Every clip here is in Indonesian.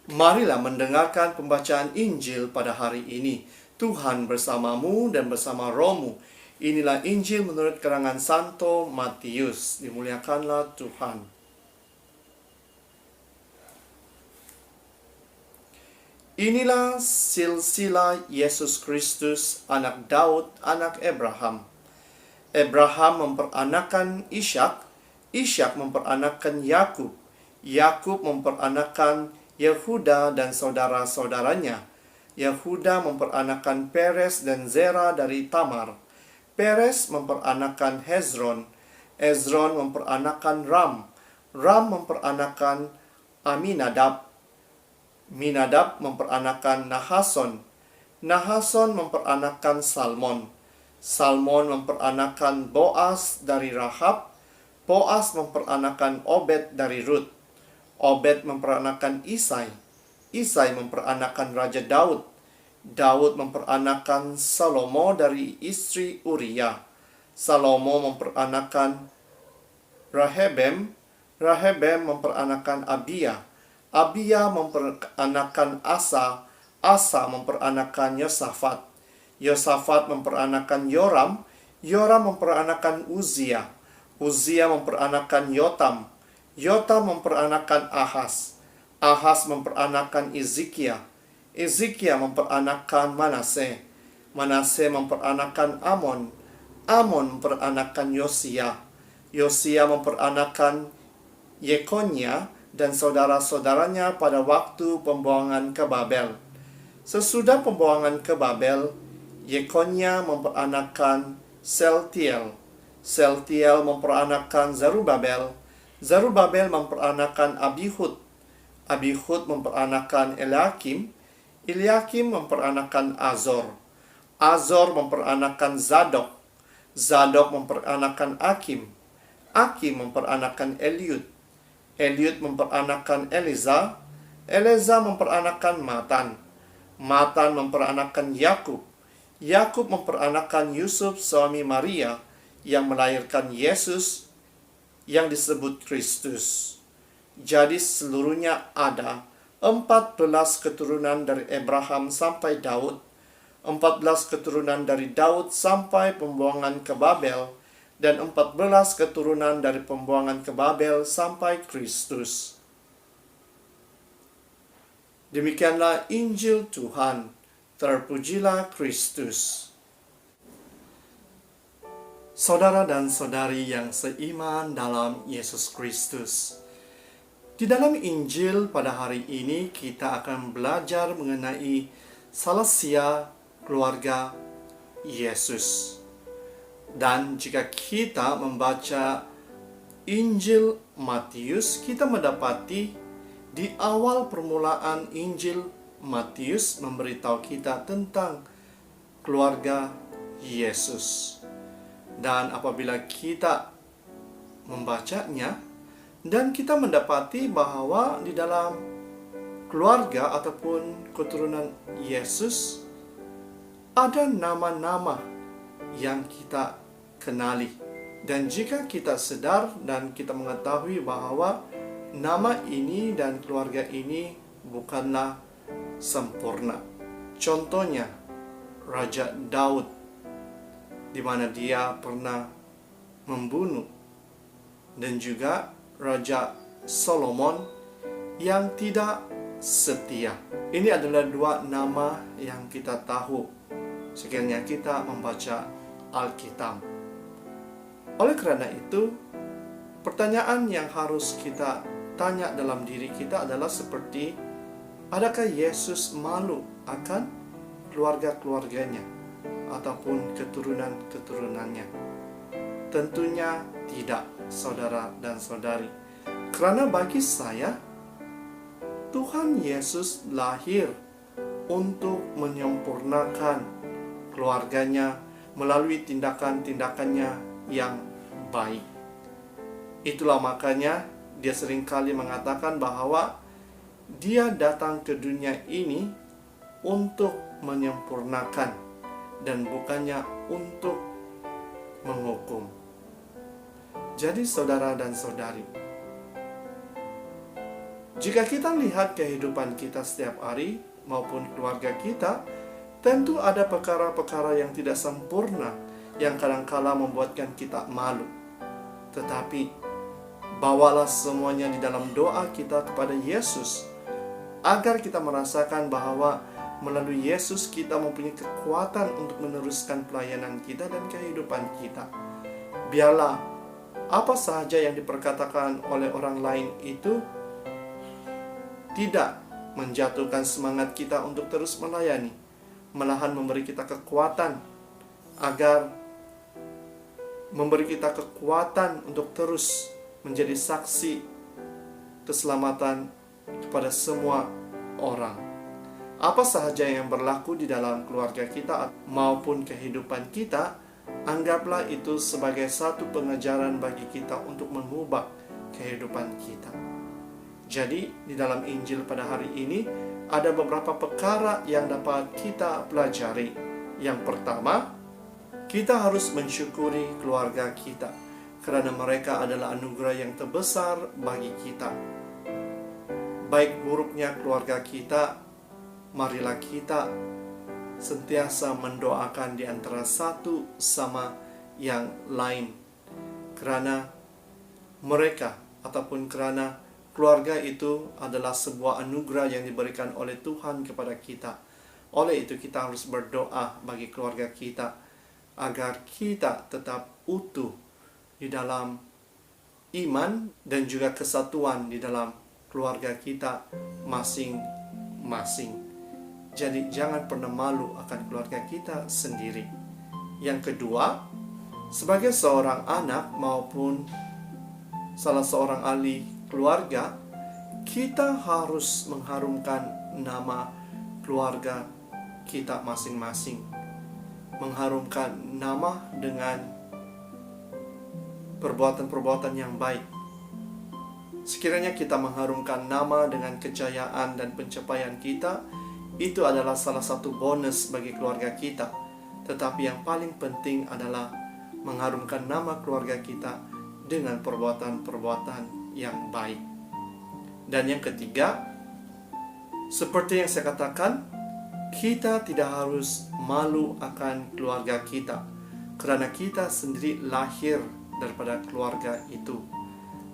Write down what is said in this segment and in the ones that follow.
Marilah mendengarkan pembacaan Injil pada hari ini. Tuhan bersamamu dan bersama rohmu. Inilah Injil menurut karangan Santo Matius. Dimuliakanlah Tuhan. Inilah silsilah Yesus Kristus, anak Daud, anak Abraham. Abraham memperanakan Ishak, Ishak memperanakan Yakub, Yakub memperanakan Yehuda dan saudara-saudaranya. Yehuda memperanakan Peres dan Zera dari Tamar. Peres memperanakan Hezron. Hezron memperanakan Ram. Ram memperanakan Aminadab. Minadab memperanakan Nahason. Nahason memperanakan Salmon. Salmon memperanakan Boas dari Rahab. Boas memperanakan Obed dari Rut. Obed memperanakan Isai. Isai memperanakan Raja Daud. Daud memperanakan Salomo dari istri Uria. Salomo memperanakan Rahebem. Rahebem memperanakan Abia. Abia memperanakan Asa. Asa memperanakan Yosafat. Yosafat memperanakan Yoram. Yoram memperanakan Uzia. Uzia memperanakan Yotam. Yotam memperanakan Ahas. Ahas memperanakan Ezekia. Ezekia memperanakan Manase. Manase memperanakan Amon. Amon memperanakan Yosia. Yosia memperanakan Yekonia dan saudara-saudaranya pada waktu pembuangan ke Babel. Sesudah pembuangan ke Babel, Yekonia memperanakan Seltiel. Seltiel memperanakan Zerubabel. Zerubabel memperanakan Abihud. Abihud memperanakan Eliakim. Eliakim memperanakan Azor. Azor memperanakan Zadok. Zadok memperanakan Akim. Akim memperanakan Eliud. Eliud memperanakan Eliza. Eliza memperanakan Matan. Matan memperanakan Yakub. Yakub memperanakan Yusuf suami Maria yang melahirkan Yesus yang disebut Kristus. Jadi seluruhnya ada 14 keturunan dari Abraham sampai Daud, 14 keturunan dari Daud sampai pembuangan ke Babel, dan 14 keturunan dari pembuangan ke Babel sampai Kristus. Demikianlah Injil Tuhan. Terpujilah Kristus. Saudara dan saudari yang seiman dalam Yesus Kristus, di dalam Injil pada hari ini kita akan belajar mengenai Salasia keluarga Yesus. Dan jika kita membaca Injil Matius, kita mendapati di awal permulaan Injil Matius memberitahu kita tentang keluarga Yesus. Dan apabila kita membacanya dan kita mendapati bahwa di dalam keluarga ataupun keturunan Yesus ada nama-nama yang kita kenali. Dan jika kita sadar dan kita mengetahui bahwa nama ini dan keluarga ini bukanlah sempurna. Contohnya Raja Daud, di mana dia pernah membunuh, dan juga Raja Solomon yang tidak setia. Ini adalah dua nama yang kita tahu sekiranya kita membaca Alkitab. Oleh karena itu, pertanyaan yang harus kita tanya dalam diri kita adalah seperti, adakah Yesus malu akan keluarga-keluarganya ataupun keturunan-keturunannya? Tentunya tidak, saudara dan saudari. Karena bagi saya, Tuhan Yesus lahir untuk menyempurnakan keluarganya melalui tindakan-tindakannya yang baik. Itulah makanya dia seringkali mengatakan bahwa dia datang ke dunia ini untuk menyempurnakan dan bukannya untuk menghukum. Jadi saudara dan saudari, Jika kita lihat kehidupan kita setiap hari maupun keluarga kita, tentu ada perkara-perkara yang tidak sempurna yang kadang-kala membuatkan kita malu. Tetapi bawalah semuanya di dalam doa kita kepada Yesus, agar kita merasakan bahwa melalui Yesus kita mempunyai kekuatan untuk meneruskan pelayanan kita dan kehidupan kita. Biarlah apa sahaja yang diperkatakan oleh orang lain itu tidak menjatuhkan semangat kita untuk terus melayani, malahan memberi kita kekuatan untuk terus menjadi saksi keselamatan kepada semua orang. Apa sahaja yang berlaku di dalam keluarga kita maupun kehidupan kita, anggaplah itu sebagai satu pengajaran bagi kita untuk mengubah kehidupan kita. Jadi, di dalam Injil pada hari ini, ada beberapa perkara yang dapat kita pelajari. Yang pertama, kita harus mensyukuri keluarga kita, karena mereka adalah anugerah yang terbesar bagi kita. Baik buruknya keluarga kita, marilah kita sentiasa mendoakan di antara satu sama yang lain, karena mereka ataupun karena keluarga itu adalah sebuah anugerah yang diberikan oleh Tuhan kepada kita. Oleh itu kita harus berdoa bagi keluarga kita agar kita tetap utuh di dalam iman dan juga kesatuan di dalam keluarga kita masing-masing. Jadi jangan pernah malu akan keluarga kita sendiri. Yang kedua, sebagai seorang anak maupun salah seorang ahli keluarga, kita harus mengharumkan nama keluarga kita masing-masing. Mengharumkan nama dengan perbuatan-perbuatan yang baik. Sekiranya kita mengharumkan nama dengan kejayaan dan pencapaian kita, itu adalah salah satu bonus bagi keluarga kita. Tetapi yang paling penting adalah mengharumkan nama keluarga kita dengan perbuatan-perbuatan yang baik. Dan yang ketiga, seperti yang saya katakan, kita tidak harus malu akan keluarga kita, karena kita sendiri lahir daripada keluarga itu.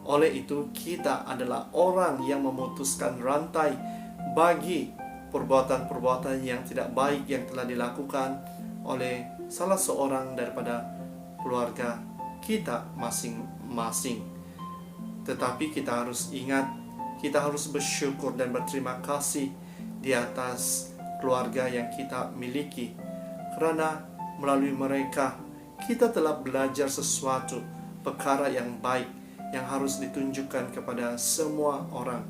Oleh itu, kita adalah orang yang memutuskan rantai bagi perbuatan-perbuatan yang tidak baik yang telah dilakukan oleh salah seorang daripada keluarga kita masing-masing. Tetapi kita harus ingat, kita harus bersyukur dan berterima kasih di atas keluarga yang kita miliki, karena melalui mereka kita telah belajar sesuatu perkara yang baik yang harus ditunjukkan kepada semua orang.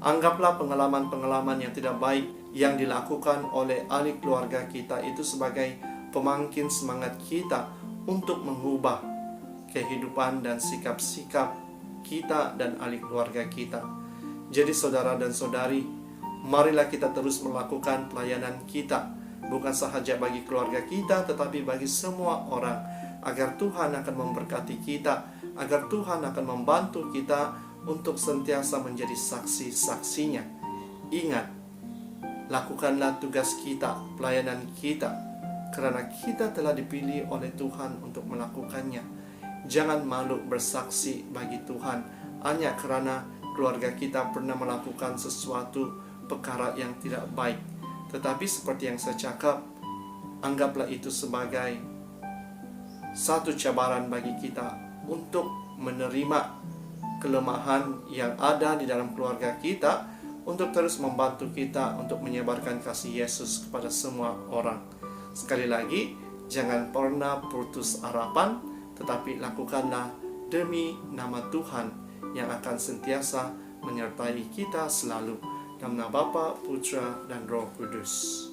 Anggaplah pengalaman-pengalaman yang tidak baik yang dilakukan oleh ahli keluarga kita itu sebagai pemangkin semangat kita untuk mengubah kehidupan dan sikap-sikap kita dan ahli keluarga kita. Jadi saudara dan saudari, marilah kita terus melakukan pelayanan kita, bukan sahaja bagi keluarga kita, tetapi bagi semua orang, agar Tuhan akan memberkati kita, agar Tuhan akan membantu kita untuk sentiasa menjadi saksi-saksinya. Ingat, lakukanlah tugas kita, pelayanan kita, karena kita telah dipilih oleh Tuhan untuk melakukannya. Jangan malu bersaksi bagi Tuhan hanya karena keluarga kita pernah melakukan sesuatu perkara yang tidak baik. Tetapi seperti yang saya cakap, anggaplah itu sebagai satu cabaran bagi kita untuk menerima kelemahan yang ada di dalam keluarga kita, untuk terus membantu kita untuk menyebarkan kasih Yesus kepada semua orang. Sekali lagi, jangan pernah putus harapan, tetapi lakukanlah demi nama Tuhan yang akan sentiasa menyertai kita selalu. Dalam nama Bapa, Putra, dan Roh Kudus.